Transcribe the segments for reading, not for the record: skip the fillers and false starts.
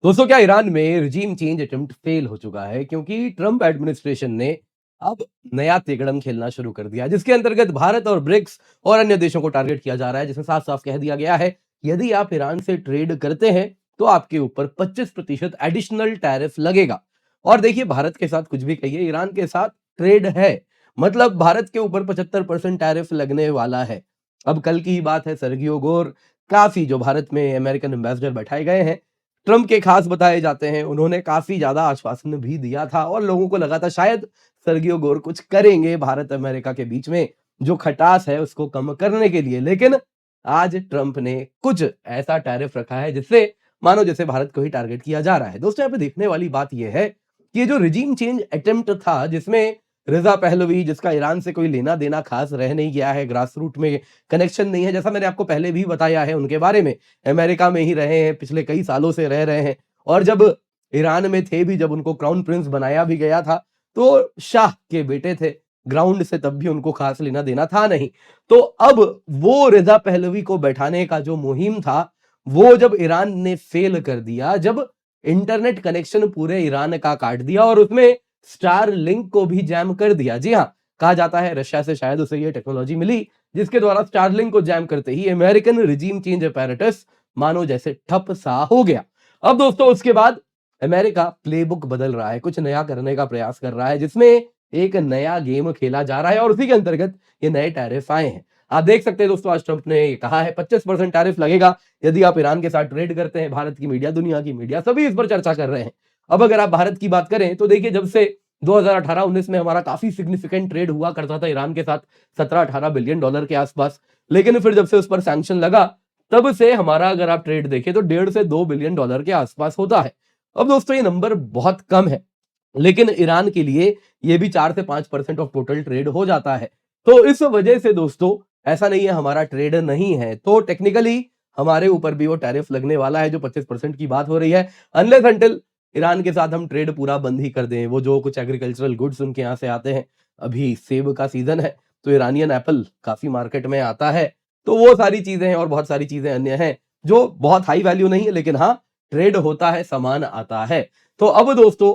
दोस्तों क्या ईरान में रिजीम चेंज अटेम्प्ट फेल हो चुका है क्योंकि ट्रंप एडमिनिस्ट्रेशन ने अब नया तिकड़म खेलना शुरू कर दिया जिसके अंतर्गत भारत और ब्रिक्स और अन्य देशों को टारगेट किया जा रहा है जिसमें साफ साफ कह दिया गया है कि यदि आप ईरान से ट्रेड करते हैं तो आपके ऊपर 25% एडिशनल टैरिफ लगेगा। और देखिए भारत के साथ कुछ भी कहिए, ईरान के साथ ट्रेड है, मतलब भारत के ऊपर 75% टैरिफ लगने वाला है। अब कल की ही बात है, सर्गियो गोर काफी जो भारत में अमेरिकन एम्बेसडर बैठाए गए हैं, ट्रंप के खास बताए जाते हैं, उन्होंने काफ़ी ज़्यादा आश्वासन भी दिया था और लोगों को लगा था शायद सर्गियो गोर कुछ करेंगे भारत अमेरिका के बीच में जो खटास है उसको कम करने के लिए। लेकिन आज ट्रंप ने कुछ ऐसा टैरिफ रखा है जिससे मानो जैसे भारत को ही टारगेट किया जा रहा है। दोस्तों यहाँ पे देखने वाली बात यह है कि ये जो रिजीम चेंज अटेम्प्ट था जिसमें रिजा पहलवी, जिसका ईरान से कोई लेना देना खास रह नहीं गया है, ग्रास रूट में कनेक्शन नहीं है, जैसा मैंने आपको पहले भी बताया है उनके बारे में, अमेरिका में ही रहे हैं, पिछले कई सालों से रह रहे हैं। और जब ईरान में थे भी, जब उनको क्राउन प्रिंस बनाया भी गया था, तो शाह के बेटे थे, ग्राउंड से तब भी उनको खास लेना देना था नहीं। तो अब वो रिजा पहलवी को बैठाने का जो मुहिम था, वो जब ईरान ने फेल कर दिया, जब इंटरनेट कनेक्शन पूरे ईरान का काट दिया और उसमें स्टार लिंक को भी जैम कर दिया। जी हाँ, कहा जाता है रशिया से शायद उसे ये टेक्नोलॉजी मिली जिसके द्वारा स्टारलिंक को जैम करते ही अमेरिकन रिजीम चेंज अपैरेटस मानो जैसे ठप सा हो गया। अब दोस्तों उसके बाद अमेरिका प्लेबुक बदल रहा है, कुछ नया करने का प्रयास कर रहा है जिसमें एक नया गेम खेला जा रहा है और उसी के अंतर्गत ये नए टैरिफ आए हैं। आप देख सकते हैं दोस्तों, आज ट्रंप ने कहा है 25% टैरिफ लगेगा यदि आप ईरान के साथ ट्रेड करते हैं। भारत की मीडिया, दुनिया की मीडिया सभी इस पर चर्चा कर रहे हैं। अब अगर आप भारत की बात करें तो देखिए, जब से 2018-19 में हमारा काफी सिग्निफिकेंट ट्रेड हुआ करता था ईरान के साथ, 17-18 बिलियन डॉलर के आसपास। लेकिन फिर जब से उस पर सैंक्शन लगा, तब से हमारा अगर आप ट्रेड देखें तो 1.5 से 2 बिलियन डॉलर के आसपास होता है। अब दोस्तों ये नंबर बहुत कम है, लेकिन ईरान के लिए ये भी 4 से 5% ऑफ टोटल ट्रेड हो जाता है। तो इस वजह से दोस्तों ऐसा नहीं है हमारा ट्रेड नहीं है, तो टेक्निकली हमारे ऊपर भी वो टैरिफ लगने वाला है जो 25% की बात हो रही है। अनलेस अंटिल ईरान के साथ हम ट्रेड पूरा बंद ही कर दें, वो जो कुछ एग्रीकल्चरल गुड्स उनके यहाँ से आते हैं, अभी सेब का सीजन है तो ईरानियन एप्पल काफी मार्केट में आता है, तो वो सारी चीजें हैं और बहुत सारी चीजें अन्य हैं जो बहुत हाई वैल्यू नहीं है, लेकिन हाँ ट्रेड होता है, सामान आता है। तो अब दोस्तों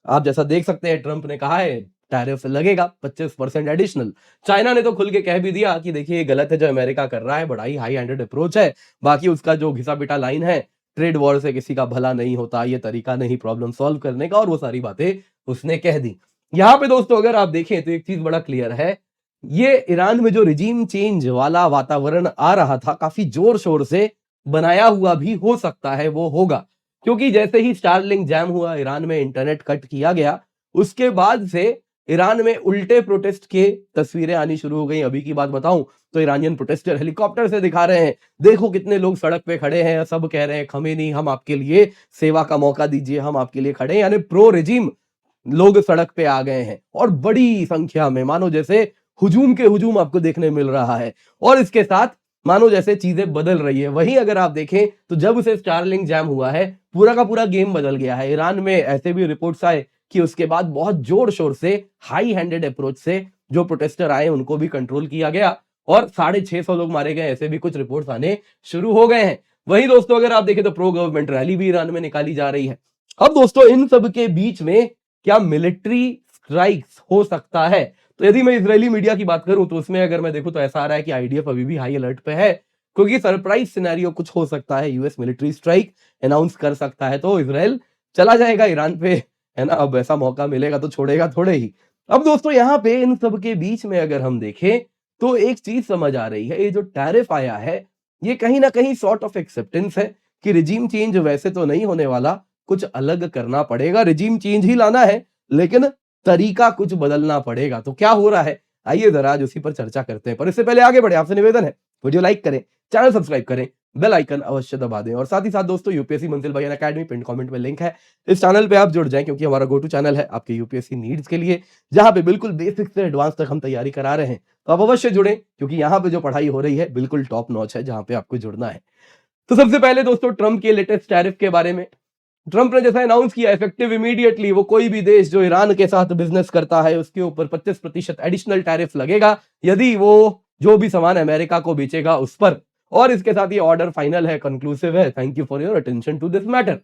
आप जैसा देख सकते हैं, ट्रंप ने कहा है टैरिफ लगेगा 25% एडिशनल। चाइना ने तो खुल के कह भी दिया कि देखिए ये गलत है जो अमेरिका कर रहा है, बड़ा ही हाई हैंडेड अप्रोच है। बाकी उसका जो घिसा पिटा लाइन है, ट्रेड वॉर से किसी का भला नहीं होता, ये तरीका नहीं प्रॉब्लम सॉल्व करने का, और वो सारी बातें उसने कह दी। यहाँ पे दोस्तों अगर आप देखें तो एक चीज बड़ा क्लियर है, ये ईरान में जो रिजीम चेंज वाला वातावरण आ रहा था, काफी जोर शोर से बनाया हुआ भी हो सकता है वो होगा, क्योंकि जैसे ही स्टारलिंक जैम हुआ, ईरान में इंटरनेट कट किया गया, उसके बाद से ईरान में उल्टे प्रोटेस्ट के तस्वीरें आनी शुरू हो गई। अभी की बात बताऊं तो ईरानियन प्रोटेस्टर हेलीकॉप्टर से दिखा रहे हैं, देखो कितने लोग सड़क पे खड़े हैं, सब कह रहे हैं खमेनी हम आपके लिए सेवा का मौका दीजिए, हम आपके लिए खड़े हैं, यानी प्रो रिजीम लोग सड़क पे आ गए हैं और बड़ी संख्या में, मानो जैसे हुजूम के हुजूम आपको देखने मिल रहा है। और इसके साथ मानो जैसे चीजें बदल रही है। वहीं अगर आप देखें तो जब से स्टारलिंक जैम हुआ है, पूरा का पूरा गेम बदल गया है। ईरान में ऐसे भी रिपोर्ट्स आए कि उसके बाद बहुत जोर शोर से हाई हैंडेड अप्रोच से जो प्रोटेस्टर आए उनको भी कंट्रोल किया गया और 650 लोग मारे गए, ऐसे भी कुछ रिपोर्ट्स आने शुरू हो गए हैं। वहीं दोस्तों अगर आप देखें तो प्रो गवर्नमेंट रैली भी ईरान में निकाली जा रही है। अब दोस्तों इन सब के बीच में क्या मिलिट्री स्ट्राइक्स हो सकता है? तो यदि मैं इजरायली मीडिया की बात करूं तो उसमें अगर मैं देखूं तो ऐसा आ रहा है कि आईडीएफ अभी भी हाई अलर्ट पे है, क्योंकि सरप्राइज सिनेरियो कुछ हो सकता है, यूएस मिलिट्री स्ट्राइक अनाउंस कर सकता है तो इजराइल चला जाएगा ईरान पे, है ना। अब ऐसा मौका मिलेगा तो छोड़ेगा थोड़े ही। अब दोस्तों यहाँ पे इन सब के बीच में अगर हम देखें तो एक चीज समझ आ रही है, ये जो टैरिफ आया है ये कहीं ना कहीं सॉर्ट ऑफ एक्सेप्टेंस है कि रिजीम चेंज वैसे तो नहीं होने वाला, कुछ अलग करना पड़ेगा, रिजीम चेंज ही लाना है लेकिन तरीका कुछ बदलना पड़ेगा। तो क्या हो रहा है, आइए जरा आज उसी पर चर्चा करते हैं। पर इससे पहले आगे बढ़े, आपसे निवेदन है वीडियो लाइक करें, चैनल सब्सक्राइब करें, बेल आइकन अवश्य दबा दें, और साथ ही साथ दोस्तों यूपीएससी मंजिल भाई अकेडमी पिन कमेंट में लिंक है, इस चैनल पे आप जुड़ जाएं क्योंकि हमारा गो टू चैनल है आपके यूपीएससी नीड्स के लिए, जहां पे बिल्कुल बेसिक से एडवांस तक हम तैयारी करा रहे हैं। तो आप अवश्य जुड़ें क्योंकि यहाँ पे जो पढ़ाई हो रही है बिल्कुल टॉप नॉच है, जहां पे आपको जुड़ना है। तो सबसे पहले दोस्तों ट्रंप के लेटेस्ट टैरिफ के बारे में, ट्रंप ने जैसा अनाउंस किया इफेक्टिव इमीडिएटली, वो कोई भी देश जो ईरान के साथ बिजनेस करता है उसके ऊपर 25% एडिशनल टैरिफ लगेगा यदि वो जो भी सामान अमेरिका को बेचेगा उस पर। और इसके साथ ये ऑर्डर फाइनल है, कंक्लूसिव है। Thank you for your attention to this matter.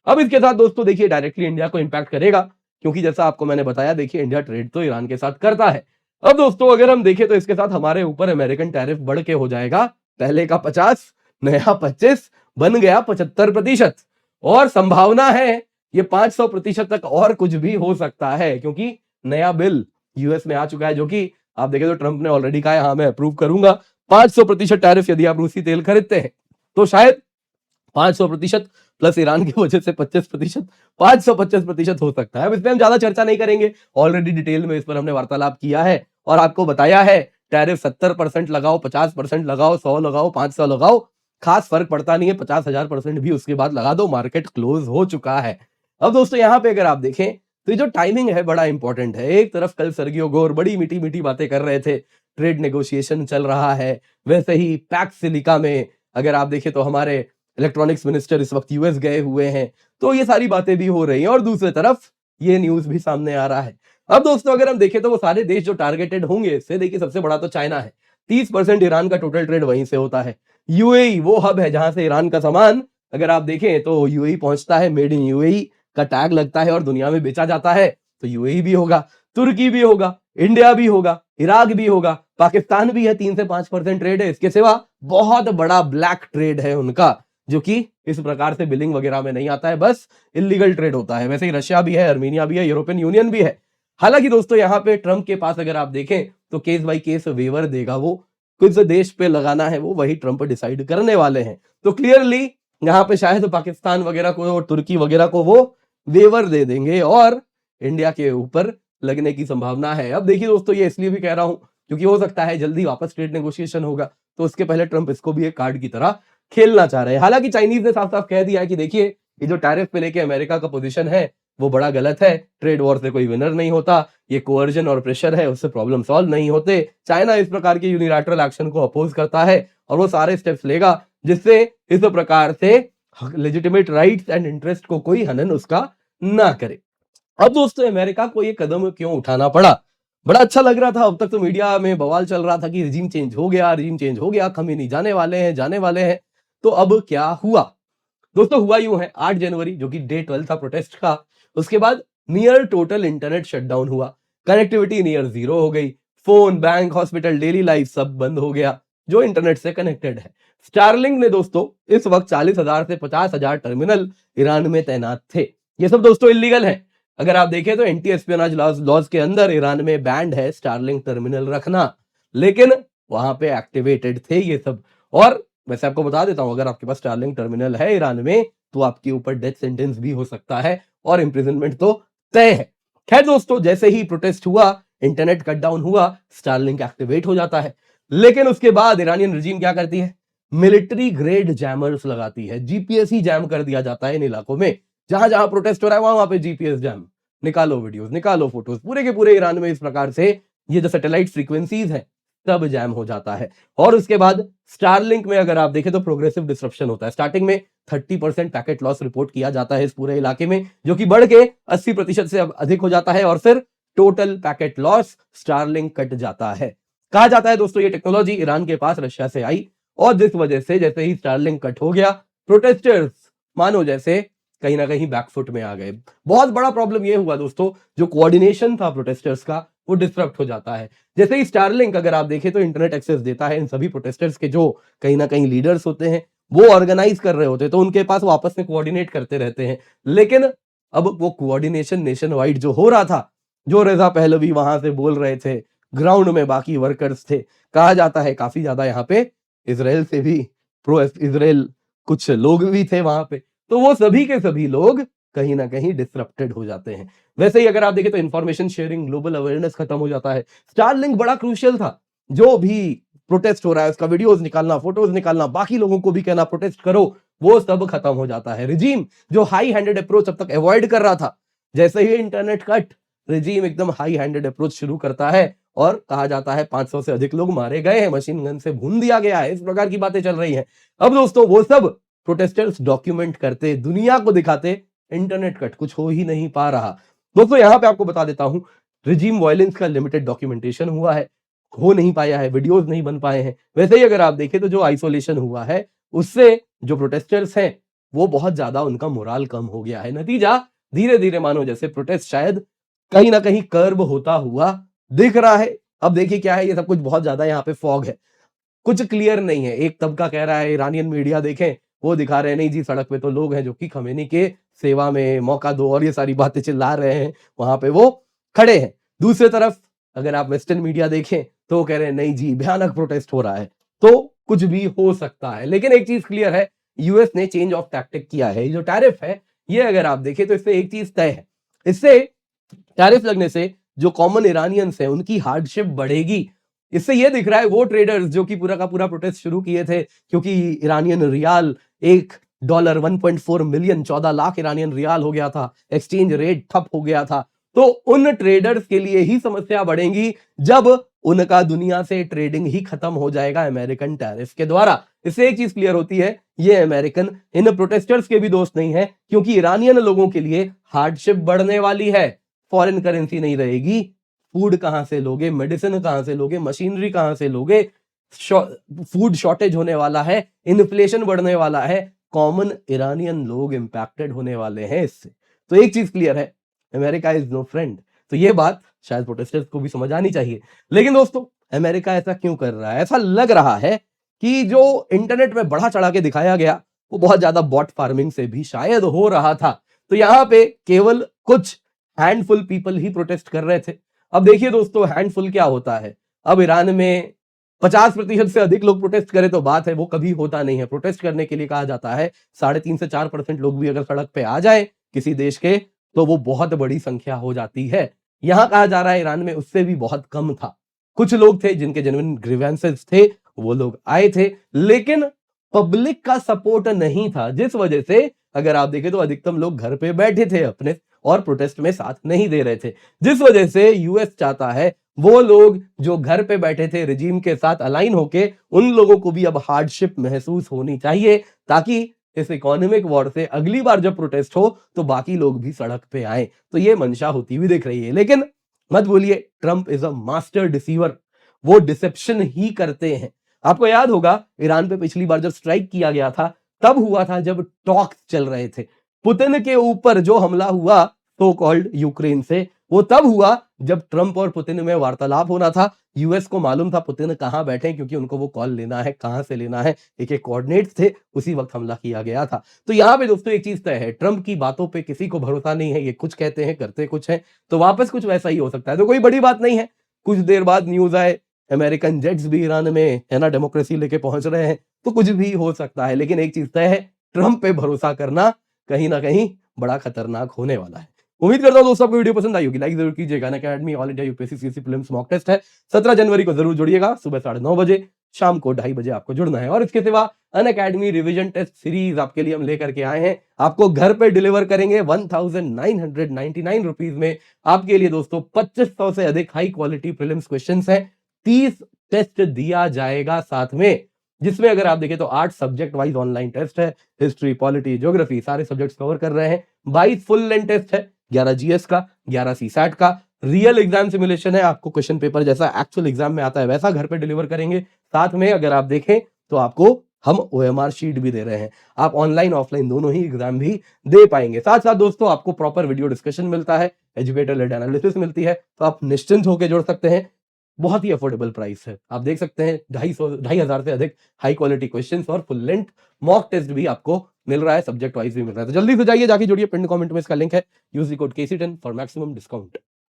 अब इसके साथ दोस्तों देखिए डायरेक्टली इंडिया को इंपैक्ट करेगा, क्योंकि जैसा आपको मैंने बताया देखिए इंडिया ट्रेड तो ईरान के साथ करता है। अब दोस्तों अगर हम देखें तो इसके साथ हमारे ऊपर अमेरिकन टैरिफ बढ़ के हो जाएगा पहले का 50, नया 25 बन गया 75%। और संभावना है ये 500% तक और कुछ भी हो सकता है, क्योंकि नया बिल यूएस में आ चुका है, जो कि आप देखें तो ट्रंप ने ऑलरेडी कहा है हाँ मैं अप्रूव करूंगा 500% टैरिफ यदि आप रूसी तेल खरीदते हैं। तो शायद 500% प्लस ईरान की वजह से 25%, 525% हो सकता है। अब इस पर हम ज्यादा चर्चा नहीं करेंगे, ऑलरेडी डिटेल में इस पर हमने वार्तालाप किया है और आपको बताया है टैरिफ 70% लगाओ, 50% लगाओ, 100 लगाओ, 500 लगाओ, खास फर्क पड़ता नहीं है। 50,000% भी उसके बाद लगा दो, मार्केट क्लोज हो चुका है। अब दोस्तों यहाँ पे अगर आप देखें तो ये जो टाइमिंग है बड़ा इंपॉर्टेंट है। एक तरफ कल सर्गियो गोर बड़ी मीठी मीठी बातें कर रहे थे, ट्रेड नेगोशिएशन चल रहा है, वैसे ही पैक्स सिलिका में अगर आप देखें तो हमारे इलेक्ट्रॉनिक्स मिनिस्टर इस वक्त यूएस गए हुए हैं, तो ये सारी बातें भी हो रही हैं और दूसरी तरफ ये न्यूज भी सामने आ रहा है। अब दोस्तों अगर हम देखें तो वो सारे देश जो टारगेटेड होंगे इससे, देखिए सबसे बड़ा तो चाइना है, 30% ईरान का टोटल ट्रेड वहीं से होता है। यूएई वो हब है जहां से ईरान का सामान अगर आप देखें तो यूएई पहुंचता है, मेड इन यूएई का टैग लगता है और दुनिया में बेचा जाता है। तो यूएई भी होगा, तुर्की भी होगा, इंडिया भी होगा, इराक भी होगा, पाकिस्तान भी है, 3 से 5% ट्रेड है। इसके सिवा बहुत बड़ा ब्लैक ट्रेड है उनका, जो कि इस प्रकार से बिलिंग वगैरह में नहीं आता है, बस इलीगल ट्रेड होता है। वैसे ही रशिया भी है, अर्मीनिया भी है, यूरोपियन यूनियन भी है। हालांकि दोस्तों यहाँ पे ट्रंप के पास अगर आप देखें तो केस बाई केस वेवर देगा, वो कुछ देश पे लगाना है वो वही ट्रंप डिसाइड करने वाले हैं। तो क्लियरली यहाँ पे शायद पाकिस्तान वगैरह को और तुर्की वगैरह को वो वेवर दे देंगे और इंडिया के ऊपर लगने की संभावना है। अब देखिए दोस्तों ये इसलिए भी कह रहा हूं क्योंकि हो सकता है जल्दी वापस ट्रेड नेगोशिएशन होगा, तो उसके पहले ट्रंप इसको भी एक कार्ड की तरह खेलना चाह रहे हैं। हालांकि चाइनीज ने साफ साफ कह दिया है कि देखिए ये जो टैरिफ पे लेके अमेरिका का पोजीशन है वो बड़ा गलत है, ट्रेड वॉर से कोई विनर नहीं होता, ये कोअर्जन और प्रेशर है उससे प्रॉब्लम सॉल्व नहीं होते। चाइना इस प्रकार के यूनिलैटरल एक्शन को अपोज करता है और वो सारे स्टेप्स लेगा जिससे इस प्रकार से लेजिटिमेट राइट्स एंड इंटरेस्ट को कोई हनन उसका ना करे। अब दोस्तों अमेरिका को ये कदम क्यों उठाना पड़ा? बड़ा अच्छा लग रहा था, अब तक तो मीडिया में बवाल चल रहा था कि रिजीम चेंज हो गया, रिजीम चेंज हो गया, खमीनी जाने वाले हैं, जाने वाले हैं। तो अब क्या हुआ? दोस्तों हुआ यूं है, 8 जनवरी जो कि डे 12 था प्रोटेस्ट का, उसके बाद नियर टोटल इंटरनेट शटडाउन हुआ, कनेक्टिविटी नियर जीरो हो गई, phone, bank, hospital, daily life सब बंद हो गया जो इंटरनेट से कनेक्टेड है। स्टारलिंक ने दोस्तों इस वक्त 40,000 से 50,000 टर्मिनल ईरान में तैनात थे। ये सब दोस्तों इलीगल है। अगर आप देखें तो एंटी एस्पियोनाज लॉज के अंदर ईरान में बैंड है स्टारलिंक टर्मिनल रखना, लेकिन वहां पे एक्टिवेटेड थे ये सब। और वैसे आपको बता देता हूं, अगर आपके पास स्टारलिंक टर्मिनल है ईरान में तो आपके ऊपर डेथ सेंटेंस भी हो सकता है और इंप्रिजनमेंट तो तय है। खैर दोस्तों जैसे ही प्रोटेस्ट हुआ, इंटरनेट कट डाउन हुआ, स्टारलिंक एक्टिवेट हो जाता है। लेकिन उसके बाद ईरानियन रिजीम क्या करती है? मिलिट्री ग्रेड जैमर्स लगाती है, जीपीएस ही जैम कर दिया जाता है इन इलाकों में। जहां जहां प्रोटेस्ट हो रहा है वहां पे जीपीएस जैम, निकालो वीडियोस, निकालो फोटोज, पूरे के पूरे ईरान में इस प्रकार से ये जो सैटेलाइट फ्रीक्वेंसीज है सब जैम हो जाता है। और उसके बाद स्टारलिंक में अगर आप देखें तो प्रोग्रेसिव डिसरप्शन होता है। स्टार्टिंग में 30% पैकेट लॉस रिपोर्ट किया जाता है इस पूरे इलाके में, जो कि बढ़ के 80% से अधिक हो जाता है और फिर total packet loss Starlink cut जाता है। कहा जाता है दोस्तों ये टेक्नोलॉजी ईरान के पास रशिया से आई और जिस वजह से जैसे ही स्टारलिंक कट हो गया, प्रोटेस्टर्स मानो जैसे कहीं ना कहीं बैकफुट में आ गए। बहुत बड़ा प्रॉब्लम ये हुआ दोस्तों, जो कोऑर्डिनेशन था प्रोटेस्टर्स का वो डिस्टर्ब हो जाता है। जैसे ही स्टारलिंक अगर आप देखें तो इंटरनेट एक्सेस देता है इन सभी प्रोटेस्टर्स के जो कहीं ना कहीं लीडर्स होते हैं, वो ऑर्गेनाइज कर रहे होते हैं, तो उनके पास वो आपस में कोऑर्डिनेट करते रहते हैं। लेकिन अब वो कोऑर्डिनेशन नेशन वाइड जो हो रहा था, जो रेजा पहलवी वहां से बोल रहे थे, ग्राउंड में बाकी वर्कर्स थे, कहा जाता है काफी ज्यादा यहाँ पे इसराइल से भी प्रो इसराइल कुछ लोग भी थे वहां पे, तो वो सभी के सभी लोग कहीं ना कहीं डिसरप्टेड हो जाते हैं। वैसे ही अगर आप देखें तो इंफॉर्मेशन शेयरिंग, ग्लोबल अवेयरनेस खत्म हो जाता है। स्टारलिंक बड़ा क्रूशियल था, जो भी प्रोटेस्ट हो रहा है उसका वीडियोस निकालना, फोटोज निकालना, बाकी लोगों को भी कहना प्रोटेस्ट करो, वो सब खत्म हो जाता है। रिजीम जो हाई हैंडेड अप्रोच अब तक अवॉइड कर रहा था, जैसे ही इंटरनेट कट, रिजीम एकदम हाई हैंडेड अप्रोच शुरू करता है और कहा जाता है 500 से अधिक लोग मारे गए हैं, मशीन गन से भून दिया गया है, इस प्रकार की बातें चल रही हैं। अब दोस्तों वो सब प्रोटेस्टर्स डॉक्यूमेंट करते, दुनिया को दिखाते, इंटरनेट कट कुछ हो ही नहीं पा रहा। दोस्तों यहां पे आपको बता देता हूं, रिजीम वायलेंस का लिमिटेड डॉक्यूमेंटेशन हुआ है, हो नहीं पाया है, वीडियोस नहीं बन पाए हैं। वैसे ही अगर आप देखें तो जो आइसोलेशन हुआ है उससे जो प्रोटेस्टर्स हैं वो बहुत ज़्यादा उनका मोराल कम हो गया है। नतीजा धीरे-धीरे मानो जैसे प्रोटेस्ट शायद कहीं न कहीं कर्ब होता हुआ दिख रहा है। अब देखिए क्या है, ये सब कुछ बहुत ज़्यादा यहाँ पे फॉग है। कुछ क्लियर नहीं है। एक तबका कह रहा है, ईरानियन मीडिया देखें, वो दिखा रहे हैं नहीं जी सड़क पे तो लोग हैं जो कि खमेनी के सेवा में, मौका दो और ये सारी बातें चिल्ला रहे हैं, वहाँ पे वो खड़े हैं। दूसरी तरफ अगर आप वेस्टर्न मीडिया देखें तो वो कह रहे हैं नहीं जी भयानक प्रोटेस्ट हो रहा है। तो कुछ भी हो सकता है। लेकिन एक चीज़ क्लियर है, यूएस ने चेंज ऑफ टैक्टिक किया है। ये जो टैरिफ है, ये अगर आप देखें तो इससे एक चीज़ तय है। इससे टैरिफ लगने से जो कॉमन ईरानियंस हैं उनकी हार्डशिप बढ़ेगी। इससे ये दिख रहा है वो ट्रेडर्स जो कि पूरा का पूरा प्रोटेस्ट शुरू किए थे क्योंकि Iranian rial $1 1.4 million 14 lakh Iranian rial हो गया था, एक्सचेंज रेट ठप हो गया था। तो उन ट्रेडर्स के लिए ही समस्या बढ़ेगी जब उनका दुनिया से ट्रेडिंग ही खत्म हो जाएगा अमेरिकन टैरिफ के द्वारा। इससे एक चीज क्लियर होती है, ये अमेरिकन इन प्रोटेस्टर्स के भी दोस्त नहीं है क्योंकि ईरानियन लोगों के लिए हार्डशिप बढ़ने वाली है। फॉरेन करेंसी नहीं रहेगी, फूड कहां से लोगे, मेडिसिन कहां से लोगे, मशीनरी कहां से लोगे, फूड शॉर्टेज होने वाला है, इन्फ्लेशन बढ़ने वाला है, कॉमन ईरानियन लोग इंपैक्टेड होने वाले हैं इससे। तो एक चीज क्लियर है, अमेरिका इज नो फ्रेंड। तो ये बात शायद प्रोटेस्टर्स को भी समझ आनी चाहिए। लेकिन दोस्तों अमेरिका ऐसा क्यों कर रहा है? ऐसा लग रहा है कि जो इंटरनेट में बढ़ा चढ़ा के दिखाया गया वो बहुत ज्यादा बॉट फार्मिंग से भी शायद हो रहा था। तो यहां पे केवल कुछ हैंडफुल पीपल ही प्रोटेस्ट कर रहे थे। अब देखिए दोस्तों हैंडफुल क्या होता है। अब ईरान में 50% से अधिक लोग प्रोटेस्ट करें तो बात है, वो कभी होता नहीं है। प्रोटेस्ट करने के लिए कहा जाता है 3.5 से 4% लोग भी अगर सड़क पे आ जाए किसी देश के तो वो बहुत बड़ी संख्या हो जाती है। यहां कहा जा रहा है ईरान में उससे भी बहुत कम था। कुछ लोग थे जिनके जेन्युइन ग्रीवेंसेस थे, वो लोग आए थे, लेकिन पब्लिक का सपोर्ट नहीं था, जिस वजह से अगर आप देखें तो अधिकतम लोग घर पे बैठे थे अपने और प्रोटेस्ट में साथ नहीं दे रहे थे। जिस वजह से यूएस चाहता है वो लोग जो घर पे बैठे थे रिजीम के साथ अलाइन होके, उन लोगों को भी अब हार्डशिप महसूस होनी चाहिए ताकि इस इकोनॉमिक वॉर से अगली बार जब प्रोटेस्ट हो तो बाकी लोग भी सड़क पे आए। तो ये मंशा होती हुई दिख रही है। लेकिन मत बोलिए Trump is a master deceiver, वो डिसेप्शन ही करते हैं। आपको याद होगा ईरान पे पिछली बार जब स्ट्राइक किया गया था तब हुआ था जब टॉक्स चल रहे थे। पुतिन के ऊपर जो हमला हुआ सो कॉल्ड यूक्रेन से, वो तब हुआ जब ट्रंप और पुतिन में वार्तालाप होना था। यूएस को मालूम था पुतिन कहां बैठे क्योंकि उनको वो कॉल लेना है, कहां से लेना है, एक एक कोऑर्डिनेट्स थे, उसी वक्त हमला किया गया था। तो यहां पे दोस्तों एक चीज तय है, ट्रंप की बातों पे किसी को भरोसा नहीं है। ये कुछ कहते हैं करते कुछ है, तो वापस कुछ वैसा ही हो सकता है। तो कोई बड़ी बात नहीं है, कुछ देर बाद न्यूज आए अमेरिकन जेट्स भी ईरान में है ना डेमोक्रेसी लेके पहुंच रहे हैं, तो कुछ भी हो सकता है। लेकिन एक चीज तय है, ट्रंप पे भरोसा करना कहीं ना कहीं बड़ा खतरनाक होने वाला है। उम्मीद करता हूं दोस्तों आपको वीडियो पसंद आई होगी, लाइक जरूर कीजिएगा। Unacademy all India UPSC CC prelims mock test है 17 जनवरी को, जरूर जुड़िएगा। सुबह 9:30 बजे, शाम को 2:30 बजे आपको जुड़ना है। और इसके सिवा अनअकैडमी रिवीजन टेस्ट सीरीज आपके लिए हम लेकर के आए हैं, आपको घर पे डिलीवर करेंगे 1999 रुपीज में। आपके लिए दोस्तों 2500 से अधिक हाई क्वालिटी प्रीलिम्स क्वेश्चन है, 30 टेस्ट दिया जाएगा साथ में, जिसमें अगर आप देखें तो 8 सब्जेक्ट वाइज ऑनलाइन टेस्ट है, हिस्ट्री, पॉलिटी, ज्योग्राफी सारे सब्जेक्ट्स कवर कर रहे हैं। 22 फुल लेंथ टेस्ट है, 11 जीएस का, 11 सीसैट का, रियल एग्जाम सिमुलेशन है, आपको क्वेश्चन पेपर जैसा एक्चुअल एग्जाम में आता है वैसा घर पे डिलीवर करेंगे। साथ में अगर आप देखें तो आपको हम ओएमआर शीट भी दे रहे हैं, आप ऑनलाइन ऑफलाइन दोनों ही एग्जाम भी दे पाएंगे। साथ साथ दोस्तों आपको प्रॉपर वीडियो डिस्कशन मिलता है, एजुकेटर लेड एनालिसिस मिलती है, तो आप निश्चिंत होकर जुड़ सकते हैं। बहुत ही अफोर्डेबल प्राइस है, आप देख सकते हैं 2,500 से अधिक हाई क्वालिटी क्वेश्चंस और फुल लेंथ मॉक टेस्ट भी आपको मिल रहा है, सब्जेक्ट वाइज भी मिल रहा है। तो जल्दी से जाइए, जाके जुड़िए, पिन कमेंट में इसका लिंक है। Use the code KC10 for maximum discount.